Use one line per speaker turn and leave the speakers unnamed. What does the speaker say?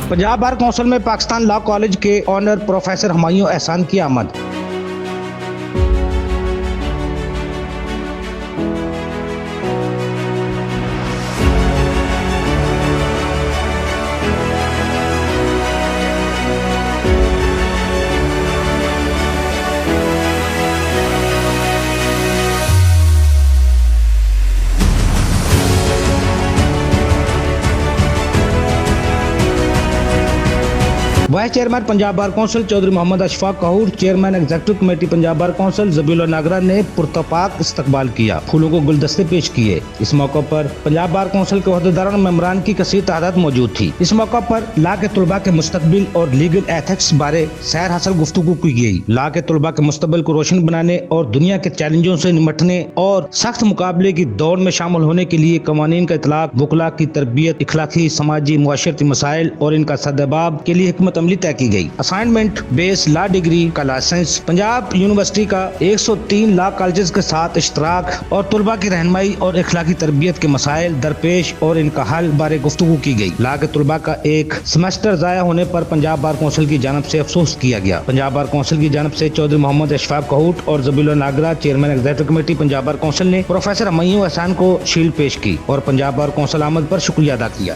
Punjab bar council में Pakistan law college के honour professor Humayun Ehsan की आमद। Vice chairman Punjab bar council Chaudhry Mohammad Ashfaq Kahoor, chairman executive committee Punjab bar council Zabiullah Nagra ने पुरतपाक इस्तकबाल किया, फूलों को गुलदस्ते पेश किए। इस मौके पर पंजाब बार कौंसिल के ओहदेदारों और मेंबरान की कसीर तादाद मौजूद थी। इस मौके पर लॉ के तलबा के मुस्तकबिल और लीगल एथिक्स बारे सैर हासिल गुफ्तगू की गई। लॉ के तलबा के मुस्तकबिल को रोशन बनाने और दुनिया के चैलेंजों से निपटने और सख्त मुकाबले की दौड़ में शामिल होने के लिए कवानीन का इतलाक, वकला की तरबियत, इखलाकी, समाजी, मुआशरती मसाइल और इनका सद्दबाब के लिए हिकमत अमली तय की गई। असाइनमेंट बेस लॉ डिग्री का लाइसेंस, पंजाब यूनिवर्सिटी का 103 लॉ कॉलेजेस के साथ इश्तराक और तुलबा की रहनुमाई और इखलाकी तरबियत के मसाइल दरपेश और इनका हल बारे गुफ्तगू की गई। लॉ के तुलबा का एक सेमेस्टर जाया होने पर पंजाब बार कौंसिल की जानब से अफसोस किया गया। पंजाब बार कौंसिल की जानब से चौधरी मोहम्मद अशफाक कहूर और Zabiullah Nagra, chairman executive committee Punjab bar council ने प्रोफेसर हुमायूं एहसान को शील्ड पेश की और पंजाब बार कौंसिल आमद पर शुक्रिया अदा किया।